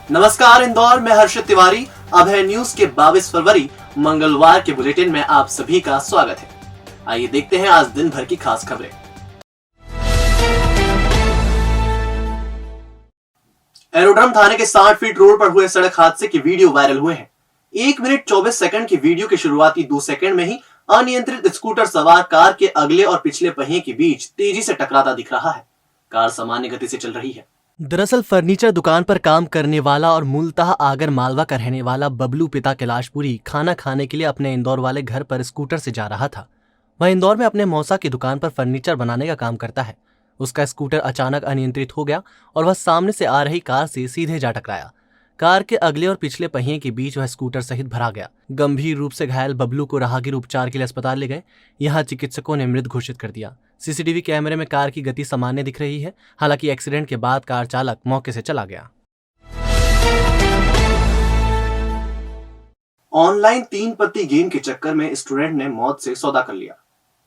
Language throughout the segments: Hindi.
नमस्कार इंदौर में हर्षित तिवारी। अब है न्यूज के 22 फरवरी मंगलवार के बुलेटिन में आप सभी का स्वागत है। आइए देखते हैं आज दिन भर की खास खबरें। एरोड्रम थाने के 60 फीट रोड पर हुए सड़क हादसे की वीडियो वायरल हुए हैं। 1 मिनट 24 सेकंड की वीडियो के शुरुआती 2 सेकंड में ही अनियंत्रित स्कूटर सवार कार के अगले और पिछले पहिए के बीच तेजी से टकराता दिख रहा है। कार सामान्य गति से चल रही है। दरअसल फर्नीचर दुकान पर काम करने वाला और मूलतः आगर मालवा का रहने वाला बबलू पिता कैलाशपुरी खाना खाने के लिए अपने इंदौर वाले घर पर स्कूटर से जा रहा था। वह इंदौर में अपने मौसा की दुकान पर फर्नीचर बनाने का काम करता है। उसका स्कूटर अचानक अनियंत्रित हो गया और वह सामने से आ रही कार से सीधे जा टकराया। कार के अगले और पिछले पहिए के बीच वह स्कूटर सहित भरा गया। गंभीर रूप से घायल बबलू को राहगीर उपचार के लिए अस्पताल ले गए। यहाँ चिकित्सकों ने मृत घोषित कर दिया। सीसीटीवी कैमरे में कार की गति सामान्य दिख रही है। हालांकि एक्सीडेंट के बाद कार चालक मौके से चला गया। ऑनलाइन 3 पत्ती गेम के चक्कर में स्टूडेंट ने मौत से सौदा कर लिया।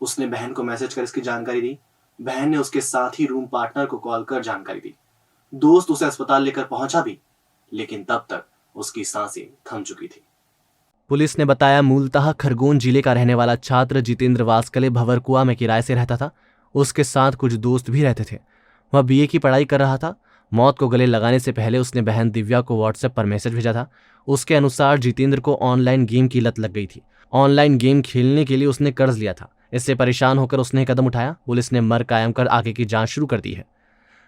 उसने बहन को मैसेज कर इसकी जानकारी दी। बहन ने उसके साथ ही रूम पार्टनर को कॉल कर जानकारी दी। दोस्त उसे अस्पताल लेकर पहुंचा भी, लेकिन तब तक उसकी सांसें थम चुकी थी। पुलिस ने बताया मूलतः खरगोन जिले का रहने वाला छात्र जितेंद्र वास्कले भंवरकुआ में किराए से रहता था। उसके साथ कुछ दोस्त भी रहते थे। वह बीए की पढ़ाई कर रहा था। मौत को गले लगाने से पहले उसने बहन दिव्या को व्हाट्सएप पर मैसेज भेजा था। उसके अनुसार जितेंद्र को ऑनलाइन गेम की लत लग गई थी। ऑनलाइन गेम खेलने के लिए उसने कर्ज लिया था। इससे परेशान होकर उसने कदम उठाया। पुलिस ने मर कायम कर आगे की जांच शुरू कर दी है।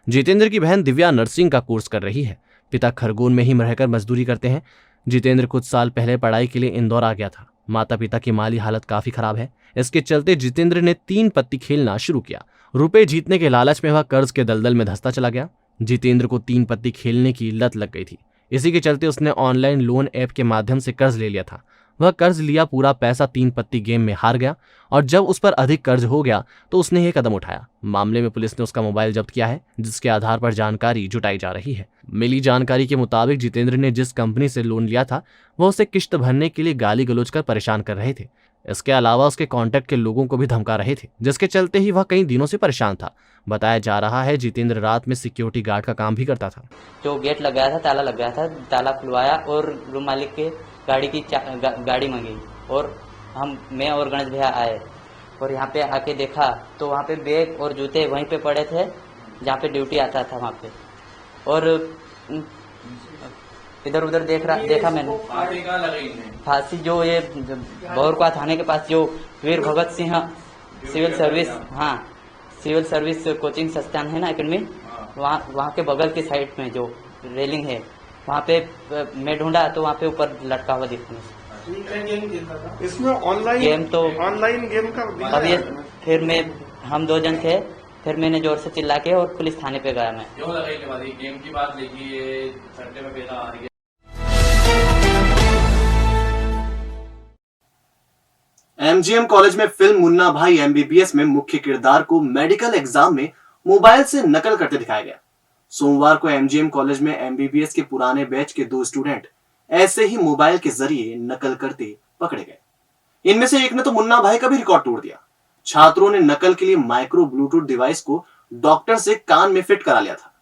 जितेंद्र की बहन दिव्या नर्सिंग का कोर्स कर रही है। पिता खरगोन में ही रहकर मजदूरी करते हैं। जितेंद्र कुछ साल पहले पढ़ाई के लिए इंदौर आ गया था। माता पिता की माली हालत काफी खराब है। इसके चलते जितेंद्र ने 3 पत्ती खेलना शुरू किया। रुपए जीतने के लालच में वह कर्ज के दलदल में धंसता चला गया। जितेंद्र को 3 पत्ती खेलने की लत लग गई थी। इसी के चलते उसने ऑनलाइन लोन ऐप के माध्यम से कर्ज ले लिया था। वह कर्ज लिया पूरा पैसा 3 पत्ती गेम में हार गया और जब उस पर अधिक कर्ज हो गया तो उसने यह कदम उठाया। मामले में पुलिस ने उसका मोबाइल जब्त किया है, जिसके आधार पर जानकारी जुटाई जा रही है। मिली जानकारी के मुताबिक जितेंद्र ने जिस कंपनी से लोन लिया था वह उसे किश्त भरने के लिए गाली गलौज कर परेशान कर रहे थे। इसके अलावा उसके कॉन्टैक्ट के लोगों को भी धमका रहे थे, जिसके चलते ही वह कई दिनों से परेशान था। बताया जा रहा है जितेंद्र रात में सिक्योरिटी गार्ड का काम भी करता था। जो गेट लग गया था, ताला लग गया था, ताला खुलवाया और रूम मालिक के गाड़ी मंगी और मैं और गणेश भैया आए और यहाँ पे आके देखा तो वहाँ पे बैग और जूते वहीं पे पड़े थे जहाँ पे ड्यूटी आता था वहाँ पे। और इधर उधर देखा मैंने। फांसी जो ये भंवरकुआ थाने के पास जो वीर Bhagat Singh civil service coaching संस्थान है ना, एकेडमी, वहाँ के बगल की साइड में जो रेलिंग है वहाँ पे मैं ढूंढा तो वहाँ पे ऊपर लटका हुआ दिखा। इसमें ऑनलाइन गेम का अब ये फिर हम 2 जन थे। फिर मैंने जोर से चिल्ला के और पुलिस थाने पे गया। मैं गेम की बात लेगी, ये सट्टे में पैसा आ रही है। एमजीएम कॉलेज में फिल्म मुन्ना भाई एमबीबीएस में मुख्य किरदार को मेडिकल एग्जाम में मोबाइल से नकल करते दिखाया गया। सोमवार को एमजीएम कॉलेज में एमबीबीएस के पुराने बैच के 2 स्टूडेंट ऐसे ही मोबाइल के जरिए नकल करते पकड़े गए। इनमें से एक ने तो मुन्ना भाई का भी रिकॉर्ड तोड़ दिया। छात्रों ने नकल के लिए माइक्रो ब्लूटूथ डिवाइस को डॉक्टर से कान में फिट करा लिया था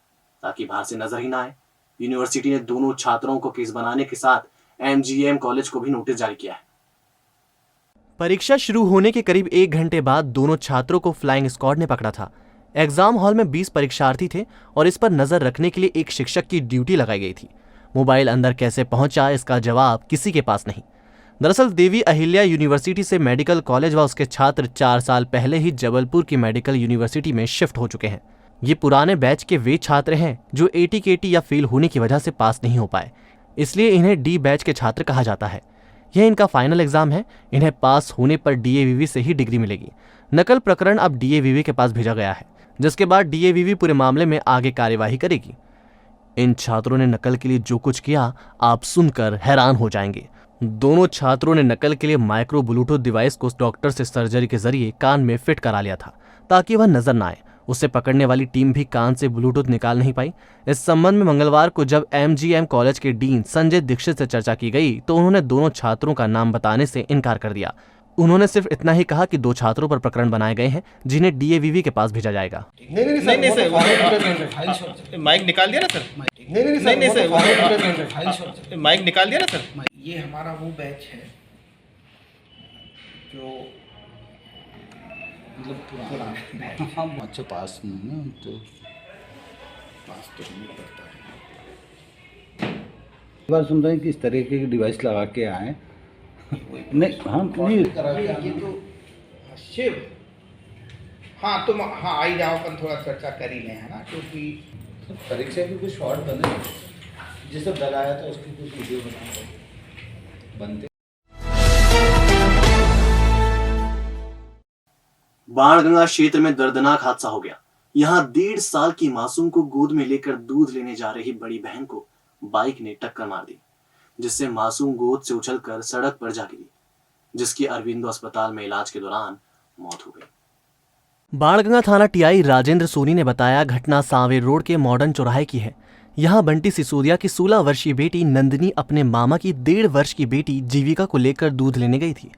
ताकि बाहर से नजर ही ना आए। यूनिवर्सिटी ने दोनों छात्रों को केस बनाने के साथ एमजीएम कॉलेज को भी नोटिस जारी किया है। परीक्षा शुरू होने के करीब 1 घंटे बाद दोनों छात्रों को फ्लाइंग स्क्वाड ने पकड़ा था। एग्जाम हॉल में 20 परीक्षार्थी थे और इस पर नजर रखने के लिए एक शिक्षक की ड्यूटी लगाई गई थी। मोबाइल अंदर कैसे पहुंचा, इसका जवाब किसी के पास नहीं। दरअसल देवी अहिल्या यूनिवर्सिटी से मेडिकल कॉलेज व उसके छात्र 4 साल पहले ही जबलपुर की मेडिकल यूनिवर्सिटी में शिफ्ट हो चुके हैं। ये पुराने बैच के वे छात्र हैं जो एटीकेटी या फेल होने की वजह से पास नहीं हो पाए, इसलिए इन्हें डी बैच के छात्र कहा जाता है। यह इनका फाइनल एग्जाम है। इन्हें पास होने पर डीएवीवी से ही डिग्री मिलेगी। नकल प्रकरण अब डीएवीवी के पास भेजा गया है, जिसके बाद डीएवीवी पूरे मामले में आगे कार्यवाही करेगी। इन छात्रों ने नकल के लिए जो कुछ किया आप सुनकर हैरान हो जाएंगे। दोनों छात्रों ने नकल के लिए माइक्रो ब्लूटूथ डिवाइस को डॉक्टर से सर्जरी के जरिए कान में फिट करा लिया था ताकि वह नजर न आए। उसे पकड़ने वाली टीम भी कान से ब्लूटूथ निकाल नहीं पाई। इस संबंध में मंगलवार को जब एमजीएम कॉलेज के डीन संजय दीक्षित से चर्चा की गई तो उन्होंने दोनों छात्रों का नाम बताने से इनकार कर दिया। उन्होंने सिर्फ इतना ही कहा कि 2 छात्रों पर प्रकरण बनाए गए हैं जिन्हें डीएवीवी के पास भेजा जाएगा। नहीं सर, माइक निकाल दिया ना सर। नहीं सर, माइक निकाल दिया ना सर। ये हमारा वो बैच है जो मतलब पुराना हम अच्छे पास नहीं ना, तो पास तो नहीं करता है। बार सुन रहे हैं कि इस तरीके की डिवाइस लगा के आए। नहीं हम नहीं ये तो शिव। हाँ तुम हाँ आई जाओ, अपन थोड़ा चर्चा कर ही लें, है ना, क्योंकि परीक्षा की कुछ शॉर्ट बने जिसे डराया था उसकी कुछ वीडियो बनते। बाणगंगा क्षेत्र में दर्दनाक हादसा हो गया। यहाँ 1.5 साल की मासूम को गोद में लेकर दूध लेने जा रही बड़ी बहन को बाइक ने टक्कर मार दी, जिससे मासूम गोद से उछलकर सड़क पर जा गिरी, जिसकी अरविंदो अस्पताल में इलाज के दौरान मौत हो गई। बाणगंगा थाना टीआई राजेंद्र सोनी ने बताया, घटना सांवेर रोड के मॉडर्न चौराहे की है। यहाँ बंटी सिसोदिया की 16 वर्षीय बेटी नंदिनी अपने मामा की 1.5 वर्ष की बेटी जीविका को लेकर दूध लेने गई थी।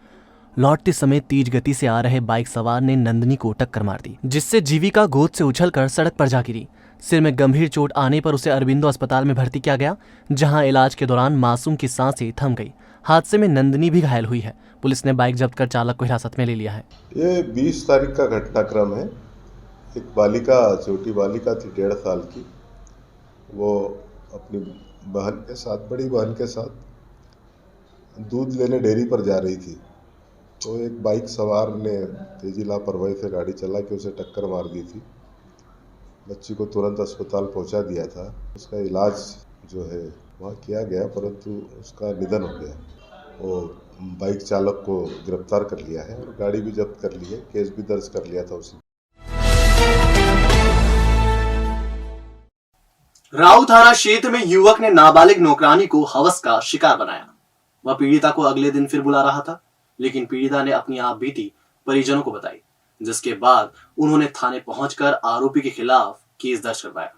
लौटते समय तेज गति से आ रहे बाइक सवार ने नंदिनी को टक्कर मार दी, जिससे जीविका गोद से उछलकर सड़क पर जा गिरी। सिर में गंभीर चोट आने पर उसे अरविंदो अस्पताल में भर्ती किया गया, जहां इलाज के दौरान मासूम की सांसें थम गई। हादसे में नंदिनी भी घायल हुई है। पुलिस ने बाइक जब्त कर चालक को हिरासत में ले लिया है। ये 20 तारीख का घटनाक्रम है। एक बालिका, छोटी बालिका थी 1.5 साल की, वो अपनी बहन के साथ, बड़ी बहन के साथ दूध लेने डेयरी पर जा रही थी, तो एक बाइक सवार ने तेजी लापरवाही से गाड़ी चला के उसे टक्कर मार दी थी। बच्ची को तुरंत अस्पताल पहुंचा दिया था। उसका इलाज जो है वहाँ किया गया, परंतु उसका निधन हो गया। वो बाइक चालक को गिरफ्तार कर लिया है और गाड़ी भी जब्त कर ली है, केस भी दर्ज कर लिया था उसी। राऊ थाना क्षेत्र में युवक ने नाबालिग नौकरानी को हवस का शिकार बनाया। वह पीड़िता को अगले दिन फिर बुला रहा था, लेकिन पीड़िता ने अपनी आप बीती परिजनों को बताई, जिसके बाद उन्होंने थाने पहुंचकर आरोपी के खिलाफ केस दर्ज करवाया।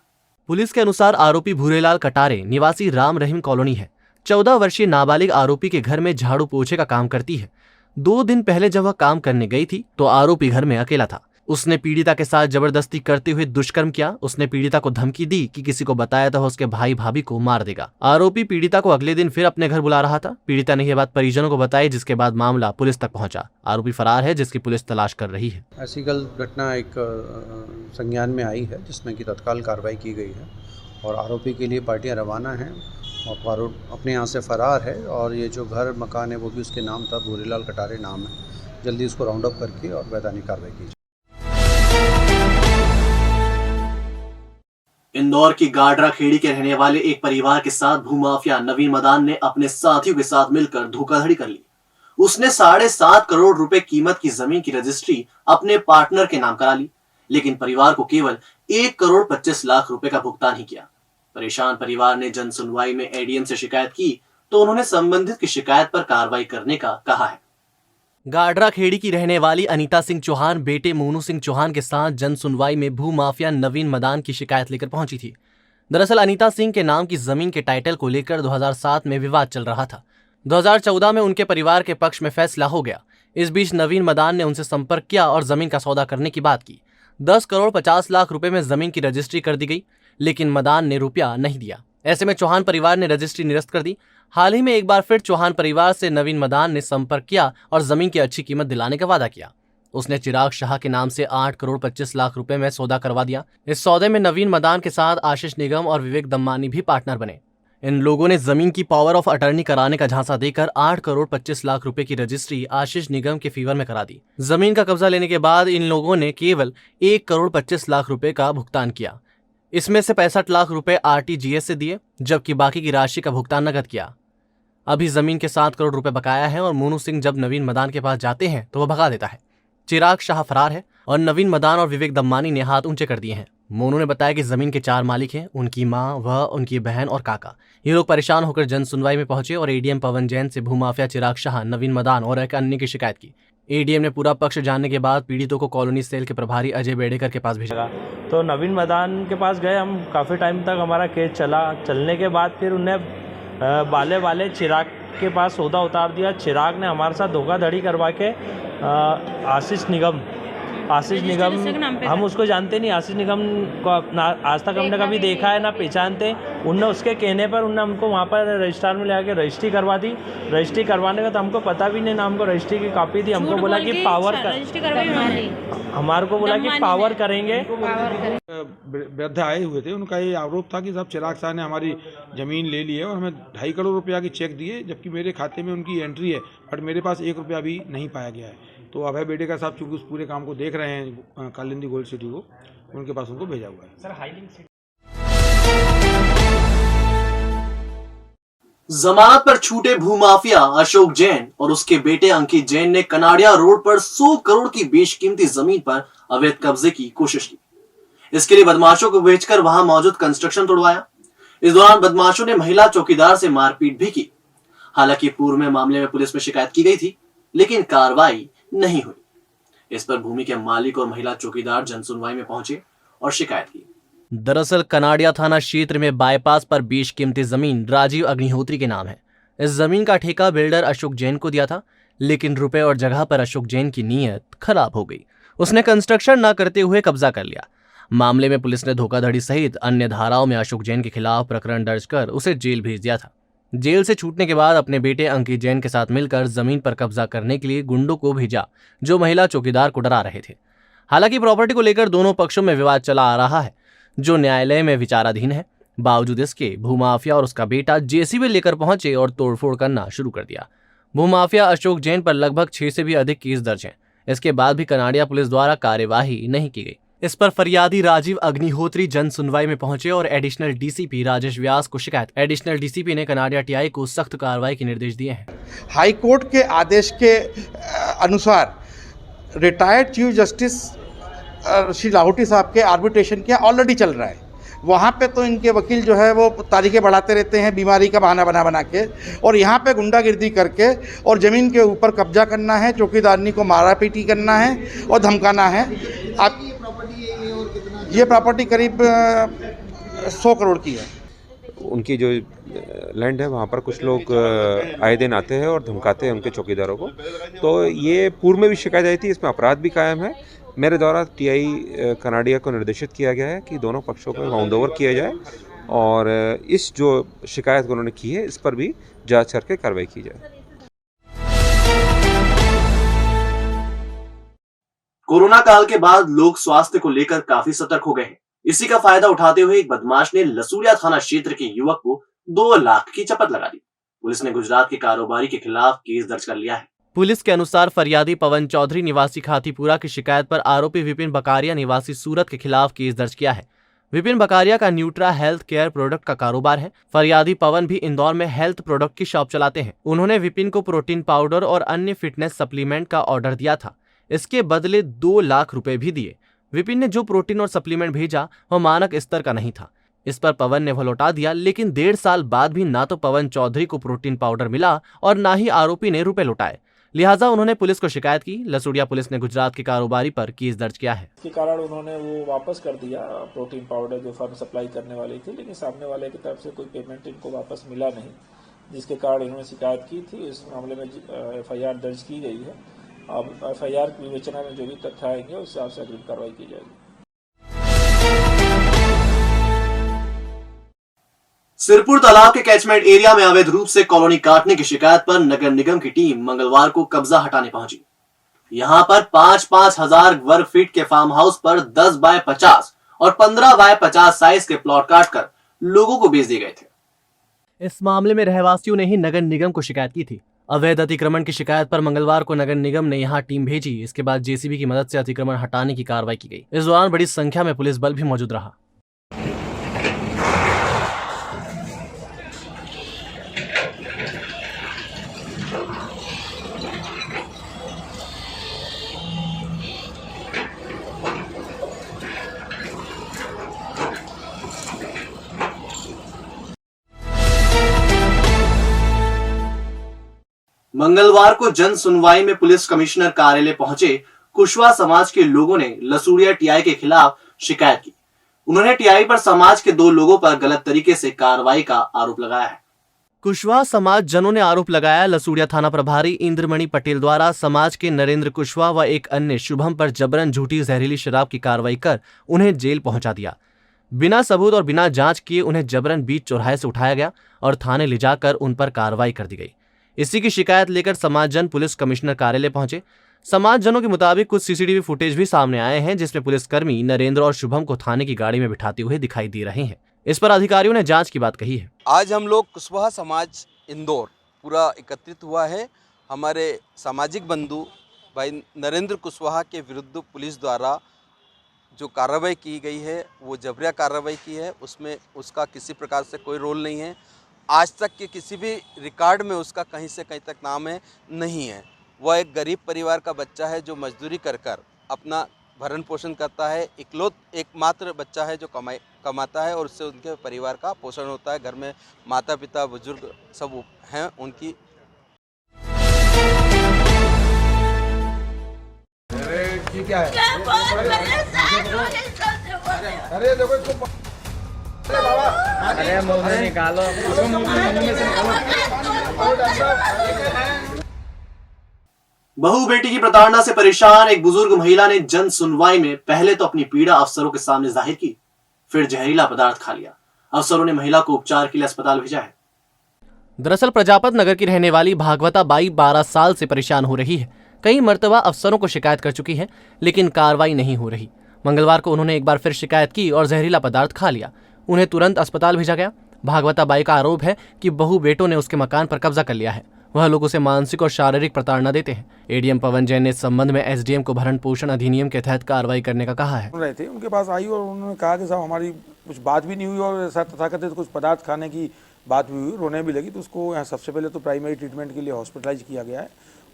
पुलिस के अनुसार आरोपी भूरेलाल कटारे निवासी राम रहीम कॉलोनी है। 14 वर्षीय नाबालिग आरोपी के घर में झाड़ू पोछे का काम करती है। 2 दिन पहले जब वह काम करने गई थी तो आरोपी घर में अकेला था। उसने पीड़िता के साथ जबरदस्ती करते हुए दुष्कर्म किया। उसने पीड़िता को धमकी दी कि किसी को बताया तो उसके भाई भाभी को मार देगा। आरोपी पीड़िता को अगले दिन फिर अपने घर बुला रहा था। पीड़िता ने यह बात परिजनों को बताई, जिसके बाद मामला पुलिस तक पहुंचा। आरोपी फरार है, जिसकी पुलिस तलाश कर रही है। ऐसी घटना एक संज्ञान में आई है, जिसमें कि तत्काल कार्रवाई की गई है और आरोपी के लिए पार्टियां रवाना हैं और आरोप अपने यहाँ से फरार है। और ये जो घर मकान है वो भी उसके नाम था, भूरेलाल कटारे नाम है। जल्दी उसको राउंड अप करके और वैधानिक कार्रवाई की जाए। इंदौर की गाडरा खेड़ी के रहने वाले एक परिवार के साथ भूमाफिया नवीन मदान ने अपने साथियों के साथ मिलकर धोखाधड़ी कर ली। उसने 7.5 करोड़ रुपए कीमत की जमीन की रजिस्ट्री अपने पार्टनर के नाम करा ली, लेकिन परिवार को केवल 1 करोड़ 25 लाख रुपए का भुगतान ही किया। परेशान परिवार ने जन सुनवाई में एडीएम से शिकायत की तो उन्होंने संबंधित की शिकायत पर कार्रवाई करने का कहा है। गाडरा खेड़ी की रहने वाली अनीता सिंह चौहान बेटे मोनू सिंह चौहान के साथ जन सुनवाई में भूमाफिया नवीन मदान की शिकायत लेकर पहुंची थी। दरअसल अनीता सिंह के नाम की जमीन के टाइटल को लेकर 2007 में विवाद चल रहा था। 2014 में उनके परिवार के पक्ष में फैसला हो गया। इस बीच नवीन मदान ने उनसे संपर्क किया और जमीन का सौदा करने की बात की। 10 करोड़ 50 लाख रुपए में जमीन की रजिस्ट्री कर दी गई, लेकिन मदान ने रुपया नहीं दिया। ऐसे में चौहान परिवार ने रजिस्ट्री निरस्त कर दी। हाल ही में एक बार फिर चौहान परिवार से नवीन मदान ने संपर्क किया और जमीन की अच्छी कीमत दिलाने का वादा किया। उसने चिराग शाह के नाम से 8 करोड़ 25 लाख रुपए में सौदा करवा दिया। इस सौदे में नवीन मदान के साथ आशीष निगम और विवेक दम्मानी भी पार्टनर बने। इन लोगों ने जमीन की पावर ऑफ अटर्नी कराने का झांसा देकर 8 करोड़ 25 लाख रुपए की रजिस्ट्री आशीष निगम के फेवर में करा दी। जमीन का कब्जा लेने के बाद इन लोगों ने केवल 1 करोड़ 25 लाख रुपए का भुगतान किया। इसमें से 65 लाख रुपए RTGS से दिए, जबकि बाकी की राशि का भुगतान नकद किया। अभी जमीन के 7 करोड़ रुपए बकाया है और मोनू सिंह जब नवीन मदान के पास जाते हैं तो वह भगा देता है। चिराग शाह फरार है और नवीन मदान और विवेक दम्मानी ने हाथ ऊंचे कर दिए हैं। मोनू ने बताया कि जमीन के 4 मालिक हैं, उनकी मां, वह, उनकी बहन और काका। ये लोग परेशान होकर जन सुनवाई में पहुंचे और एडीएम पवन जैन से भूमाफिया चिराग शाह, नवीन मदान और एक अन्य की शिकायत की। एडीएम ने पूरा पक्ष जानने के बाद पीड़ितों को कॉलोनी सेल के प्रभारी अजय बेड़ेकर के पास भेजा। तो नवीन मदान के पास गए हम। काफ़ी टाइम तक हमारा केस चलने के बाद फिर उन्हें बाले चिराग के पास सौदा उतार दिया। चिराग ने हमारे साथ धोखाधड़ी करवा के आशीष निगम हम उसको जानते नहीं। आशीष निगम को आज तक हमने कभी देखा है ना पहचानते। उनने उसके कहने पर उनने हमको वहाँ पर रजिस्ट्रार में ले आके रजिस्ट्री करवा दी। रजिस्ट्री करवाने का तो हमको पता भी नहीं ना, हमको रजिस्ट्री की कॉपी दी। हमको बोला कि हमारे को बोला कि पावर करेंगे। वृद्ध आए हुए थे, उनका ये आरोप था कि साहब चिराग शाह ने हमारी ज़मीन ले ली है और हमें 2.5 करोड़ रुपया की चेक दिए, जबकि मेरे खाते में उनकी एंट्री है, बट मेरे पास 1 रुपया भी नहीं पाया गया है। तो अभय बेटे का साहब चूँकि उस पूरे काम को देख रहे हैं कालिंदी गोल्ड सिटी को, उनके पास उनको भेजा हुआ है। सर हाईलिंग जमानत पर छूटे भूमाफिया अशोक जैन और उसके बेटे अंकित जैन ने कनाडिया रोड पर 100 करोड़ की बेशकीमती जमीन पर अवैध कब्जे की कोशिश की। इसके लिए बदमाशों को बेचकर वहां मौजूद कंस्ट्रक्शन तोड़वाया। इस दौरान बदमाशों ने महिला चौकीदार से मारपीट भी की। हालांकि पूर्व में मामले में पुलिस में शिकायत की गई थी, लेकिन कार्रवाई नहीं हुई। इस पर भूमि के मालिक और महिला चौकीदार जनसुनवाई में पहुंचे और शिकायत की। दरअसल कनाडिया थाना क्षेत्र में बाईपास पर बेशकीमती जमीन राजीव अग्निहोत्री के नाम है। इस जमीन का ठेका बिल्डर अशोक जैन को दिया था, लेकिन रुपए और जगह पर अशोक जैन की नीयत खराब हो गई। उसने कंस्ट्रक्शन न करते हुए कब्जा कर लिया। मामले में पुलिस ने धोखाधड़ी सहित अन्य धाराओं में अशोक जैन के खिलाफ प्रकरण दर्ज कर उसे जेल भेज दिया था। जेल से छूटने के बाद अपने बेटे अंकित जैन के साथ मिलकर जमीन पर कब्जा करने के लिए गुंडों को भेजा, जो महिला चौकीदार को डरा रहे थे। हालांकि प्रॉपर्टी को लेकर दोनों पक्षों में विवाद चला आ रहा है, जो न्यायालय में विचाराधीन है। बावजूद इसके भूमाफिया और उसका बेटा जेसीबी लेकर पहुंचे और तोड़फोड़ करना शुरू कर दिया। भूमाफिया अशोक जैन पर लगभग 6 से भी अधिक केस दर्ज हैं। इसके बाद भी कनाडिया पुलिस द्वारा कार्यवाही नहीं की गई। इस पर फरियादी राजीव अग्निहोत्री जन सुनवाई में पहुंचे और एडिशनल डीसीपी राजेश व्यास को शिकायत। एडिशनल डीसीपी ने कनाडिया टीआई को सख्त कार्रवाई के निर्देश दिए हैं। हाई कोर्ट के आदेश के अनुसार retired chief justice Shri Lahoti साहब के आर्बिट्रेशन क्या ऑलरेडी चल रहा है। वहाँ पे तो इनके वकील जो है वो तारीखें बढ़ाते रहते हैं बीमारी का बहाना बना के, और यहाँ पे गुंडागिर्दी करके और ज़मीन के ऊपर कब्जा करना है, चौकीदारनी को मारा पीटी करना है और धमकाना है। आप ये प्रॉपर्टी करीब 100 करोड़ की है। उनकी जो लैंड है वहाँ पर कुछ लोग आए दिन आते हैं और धमकाते हैं उनके चौकीदारों को। तो ये पूर्व में भी शिकायत आई थी, इसमें अपराध भी कायम है। मेरे द्वारा टीआई कनाडिया को निर्देशित किया गया है कि दोनों पक्षों को राउंड ओवर किया जाए और इस जो शिकायत उन्होंने की है इस पर भी जांच करके कार्रवाई की जाए। कोरोना काल के बाद लोग स्वास्थ्य को लेकर काफी सतर्क हो गए हैं। इसी का फायदा उठाते हुए एक बदमाश ने लसूड़िया थाना क्षेत्र के युवक को 2 लाख की चपत लगा दी। पुलिस ने गुजरात के कारोबारी के खिलाफ केस दर्ज कर लिया है। पुलिस के अनुसार फरियादी पवन चौधरी निवासी खातीपुरा की शिकायत पर आरोपी विपिन बकारिया निवासी सूरत के खिलाफ केस दर्ज किया है। विपिन बकारिया का न्यूट्रा हेल्थ केयर प्रोडक्ट का कारोबार है। फरियादी पवन भी इंदौर में हेल्थ प्रोडक्ट की शॉप चलाते हैं। उन्होंने विपिन को प्रोटीन पाउडर और अन्य फिटनेस सप्लीमेंट का ऑर्डर दिया था। इसके बदले 2 लाख रुपए भी दिए। विपिन ने जो प्रोटीन और सप्लीमेंट भेजा वह मानक स्तर का नहीं था। इस पर पवन ने वह लौटा दिया, लेकिन 1.5 साल बाद भी ना तो पवन चौधरी को प्रोटीन पाउडर मिला और ना ही आरोपी ने रुपए लौटाए। लिहाजा उन्होंने पुलिस को शिकायत की। लसूड़िया पुलिस ने गुजरात के कारोबारी पर केस दर्ज किया है। इसके कारण उन्होंने वो वापस कर दिया प्रोटीन पाउडर जो फर्म सप्लाई करने वाली थी, लेकिन सामने वाले की तरफ से कोई पेमेंट इनको वापस मिला नहीं, जिसके कारण इन्होंने शिकायत की थी। इस मामले में FIR दर्ज की गई है। अब FIR की विवेचना में जो भी तथ्य आएंगे उस हिसाब से अग्रिम कार्रवाई की जाएगी। सिरपुर तालाब के कैचमेंट एरिया में अवैध रूप से कॉलोनी काटने की शिकायत पर नगर निगम की टीम मंगलवार को कब्जा हटाने पहुंची। यहां पर 5-5 हजार वर्ग फीट के फार्म हाउस पर 10 बाय 50 और 15 बाय 50 साइज के प्लॉट काटकर लोगों को बेच दिए गए थे। इस मामले में रहवासियों ने ही नगर निगम को शिकायत की थी। अवैध अतिक्रमण की शिकायत पर मंगलवार को नगर निगम ने यहां टीम भेजी। इसके बाद जेसीबी की मदद से अतिक्रमण हटाने की कार्रवाई की गई। इस दौरान बड़ी संख्या में पुलिस बल भी मौजूद रहा। मंगलवार को जन सुनवाई में पुलिस कमिश्नर कार्यालय पहुंचे कुशवाहा समाज के लोगों ने लसूड़िया टीआई के खिलाफ शिकायत की। उन्होंने टीआई पर समाज के 2 लोगों पर गलत तरीके से कार्रवाई का आरोप लगाया है। कुशवाहा समाज जनों ने आरोप लगाया लसूड़िया थाना प्रभारी इंद्रमणि पटेल द्वारा समाज के नरेंद्र कुशवाहा व एक अन्य शुभम पर जबरन झूठी जहरीली शराब की कार्रवाई कर उन्हें जेल पहुंचा दिया। बिना सबूत और बिना जांच किए उन्हें जबरन बीच चौराहे से उठाया गया और थाने ले जाकर उन पर कार्रवाई कर दी गई। इसी की शिकायत लेकर समाजजन पुलिस कमिश्नर कार्यालय पहुंचे। समाजजनों के मुताबिक कुछ सीसीटीवी फुटेज भी सामने आए हैं जिसमें पुलिसकर्मी नरेंद्र और शुभम को थाने की गाड़ी में बिठाते हुए दिखाई दे रहे हैं। इस पर अधिकारियों ने जांच की बात कही है। आज हम लोग कुशवाहा समाज इंदौर पूरा एकत्रित हुआ है। हमारे सामाजिक बंधु भाई नरेंद्र कुशवाहा के विरुद्ध पुलिस द्वारा जो कार्रवाई की गई है वो जबरिया कार्रवाई की है। उसमें उसका किसी प्रकार से कोई रोल नहीं है। आज तक के किसी भी रिकॉर्ड में उसका कहीं से कहीं तक नाम है नहीं है। वह एक गरीब परिवार का बच्चा है जो मजदूरी कर कर अपना भरण पोषण करता है। एकमात्र बच्चा है जो कमाता है और उससे उनके परिवार का पोषण होता है। घर में माता पिता बुजुर्ग सब हैं उनकी। अरे क्या है? अरे देखो इसको बाबा, अरे मुंह से निकालो। बहू बेटी की प्रताड़ना से परेशान एक बुजुर्ग महिला ने जन सुनवाई में पहले तो अपनी पीड़ा अफसरों के सामने जाहिर की, फिर जहरीला पदार्थ खा लिया। अफसरों ने महिला को उपचार के लिए अस्पताल भेजा है। दरअसल प्रजापत नगर की रहने वाली भागवता बाई 12 साल से परेशान हो रही है। कई मर्तबा अफसरों को शिकायत कर चुकी है लेकिन कार्रवाई नहीं हो रही। मंगलवार को उन्होंने एक बार फिर शिकायत की और जहरीला पदार्थ खा लिया। उन्हें तुरंत अस्पताल भेजा गया। भागवता बाई का आरोप है कि बहू बेटों ने उसके मकान पर कब्जा कर लिया है। वह लोग उसे मानसिक और शारीरिक प्रताड़ना देते हैं। एडीएम पवन जैन ने इस संबंध में एसडीएम को भरण पोषण अधिनियम के तहत कार्रवाई करने का कहा है। रहे थे उनके पास आई और उन्होंने कहा कि साहब हमारी कुछ बात भी नहीं हुई और ऐसा तथाकथित कुछ पदार्थ खाने की बात भी हुई, रोने भी लगी। तो उसको यहाँ सबसे पहले तो प्राइमरी ट्रीटमेंट के लिए हॉस्पिटलाइज किया गया है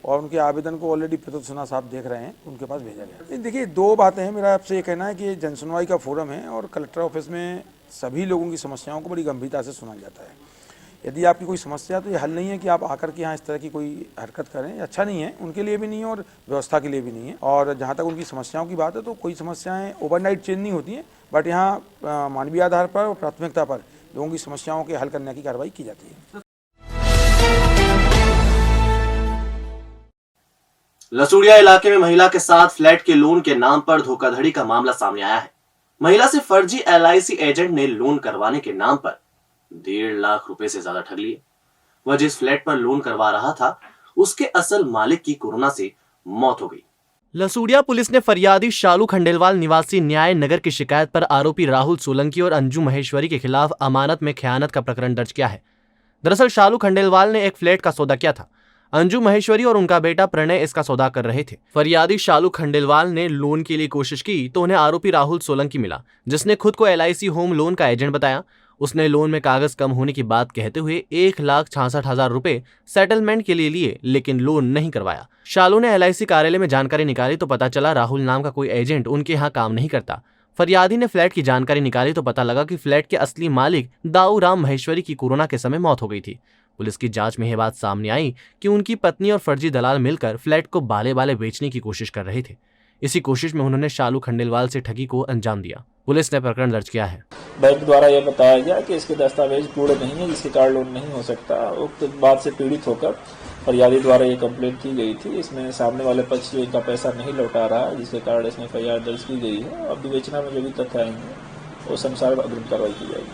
और उनके आवेदन को ऑलरेडी प्रतुल सिन्हा साहब देख रहे हैं, उनके पास भेजा गया। देखिए दो बातें हैं। मेरा आपसे ये कहना है कि जनसुनवाई का फोरम है और कलेक्टर ऑफिस में सभी लोगों की समस्याओं को बड़ी गंभीरता से सुना जाता है। यदि आपकी कोई समस्या तो ये हल नहीं है कि आप आकर के यहाँ इस तरह की कोई हरकत करें। अच्छा नहीं है, उनके लिए भी नहीं है और व्यवस्था के लिए भी नहीं है। और जहाँ तक उनकी समस्याओं की बात है तो कोई समस्याएं ओवरनाइट चेंज नहीं होती हैं, बट यहाँ मानवीय आधार पर और प्राथमिकता पर लोगों की समस्याओं के हल करने की कार्रवाई की जाती है। लसूड़िया इलाके में महिला के साथ फ्लैट के लोन के नाम पर धोखाधड़ी का मामला सामने आया है। महिला से फर्जी LIC एजेंट ने लोन करवाने के नाम पर 1.5 लाख रुपए से ज्यादा ठग लिए। वह जिस फ्लैट पर लोन करवा रहा था उसके असल मालिक की कोरोना से मौत हो गई। लसूड़िया पुलिस ने फरियादी शालू खंडेलवाल निवासी न्याय नगर की शिकायत पर आरोपी राहुल सोलंकी और अंजू महेश्वरी के खिलाफ अमानत में खयानत का प्रकरण दर्ज किया है। दरअसल शालू खंडेलवाल ने एक फ्लैट का सौदा किया था। अंजू महेश्वरी और उनका बेटा प्रणय इसका सौदा कर रहे थे। फरियादी शालू खंडेलवाल ने लोन के लिए कोशिश की तो उन्हें आरोपी राहुल सोलंकी मिला, जिसने खुद को LIC होम लोन का एजेंट बताया। उसने लोन में कागज कम होने की बात कहते हुए 1,66,000 रुपए सेटलमेंट के लिए लेकिन लोन नहीं करवाया। शालू ने LIC कार्यालय में जानकारी निकाली तो पता चला राहुल नाम का कोई एजेंट उनके यहाँ काम नहीं करता। फरियादी ने फ्लैट की जानकारी निकाली तो पता लगा कि फ्लैट के असली मालिक दाऊ राम महेश्वरी की कोरोना के समय मौत हो गई थी। पुलिस की जांच में यह बात सामने आई कि उनकी पत्नी और फर्जी दलाल मिलकर फ्लैट को बाले बाले बेचने की कोशिश कर रहे थे। इसी कोशिश में उन्होंने शालू खंडेलवाल से ठगी को अंजाम दिया। पुलिस ने प्रकरण दर्ज किया है। बैंक द्वारा यह बताया गया कि इसके दस्तावेज पूरे नहीं है, जिसके कारण लोन नहीं हो सकता। उक्त बात से पीड़ित होकर फरियादी द्वारा ये कंप्लेंट की गई थी। इसमें सामने वाले पक्ष जो इनका पैसा नहीं लौटा रहा है, जिसके कारण इसमें FIR दर्ज की गई है। अब विवेचना में जो भी तथ्य आएंगे उस अनुसार अग्रिम कार्रवाई की जाएगी।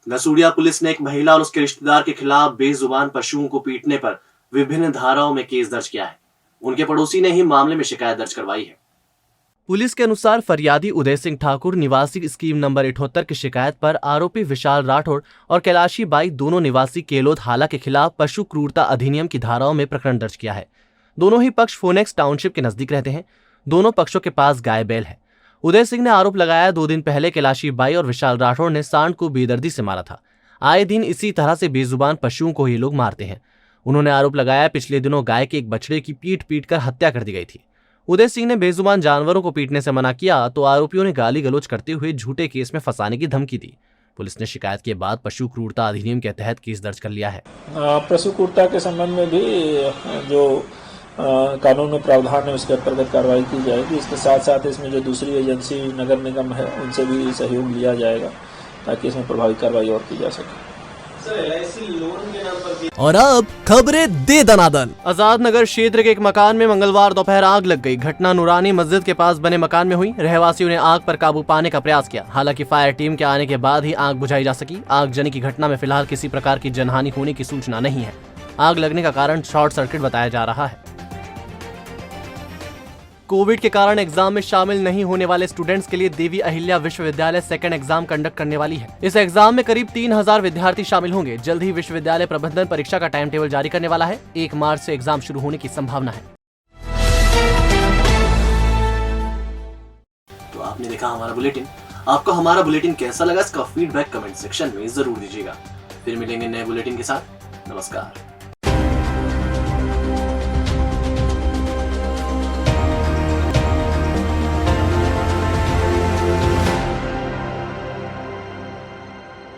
लसूड़िया पुलिस ने एक महिला और उसके रिश्तेदार के खिलाफ बेजुबान पशुओं को पीटने पर विभिन्न धाराओं में केस दर्ज किया है। उनके पड़ोसी ने ही मामले में शिकायत दर्ज करवाई है। पुलिस के अनुसार फरियादी उदय सिंह ठाकुर निवासी स्कीम नंबर 78 की शिकायत पर आरोपी विशाल राठौड़ और कैलाशी बाई दोनों निवासी केलोद हाला के खिलाफ पशु क्रूरता अधिनियम की धाराओं में प्रकरण दर्ज किया है। दोनों ही पक्ष फोनेक्स टाउनशिप के नजदीक रहते हैं। दोनों पक्षों के पास गाय बैल है। उदय सिंह ने आरोप लगाया 2 दिन पहले कैलाशी बाई और विशाल राठौड़ ने सांड को बेदर्दी से मारा था। आए दिन इसी तरह से बेजुबान पशुओं को ये लोग मारते हैं। उन्होंने आरोप लगाया पिछले दिनों गाय के एक बछड़े की पीट कर हत्या कर दी गई थी। उदय सिंह ने बेजुबान जानवरों को पीटने से मना किया तो आरोपियों ने गाली गलौज करते हुए झूठे केस में फंसाने की धमकी दी। पुलिस ने शिकायत के बाद पशु क्रूरता अधिनियम के तहत केस दर्ज कर लिया है। पशु क्रूरता के संबंध में भी जो कानून में प्रावधान है उसके अंतर्गत कार्रवाई की जाएगी। इसके साथ साथ इसमें जो दूसरी एजेंसी नगर निगम है उनसे भी सहयोग लिया जाएगा। ताकि इसमें प्रभावी कार्रवाई और की जा सके। और अब खबरें दे दनादन। आजाद नगर क्षेत्र के एक मकान में मंगलवार दोपहर आग लग गई। घटना नूरानी मस्जिद के पास बने मकान में हुई। रहवासियों ने आग पर काबू पाने का प्रयास किया। हालांकि फायर टीम के आने के बाद ही आग बुझाई जा सकी। आगजनी की घटना में फिलहाल किसी प्रकार की जनहानि होने की सूचना नहीं है। आग लगने का कारण शॉर्ट सर्किट बताया जा रहा है। कोविड के कारण एग्जाम में शामिल नहीं होने वाले स्टूडेंट्स के लिए देवी अहिल्या विश्वविद्यालय सेकंड एग्जाम कंडक्ट करने वाली है। इस एग्जाम में करीब 3000 विद्यार्थी शामिल होंगे। जल्द ही विश्वविद्यालय प्रबंधन परीक्षा का टाइम टेबल जारी करने वाला है। 1 मार्च से एग्जाम शुरू होने की संभावना है। तो आपने देखा हमारा बुलेटिन। आपको हमारा बुलेटिन कैसा लगा, इसका फीडबैक कमेंट सेक्शन में जरूर दीजिएगा। फिर मिलेंगे नए बुलेटिन के साथ। नमस्कार।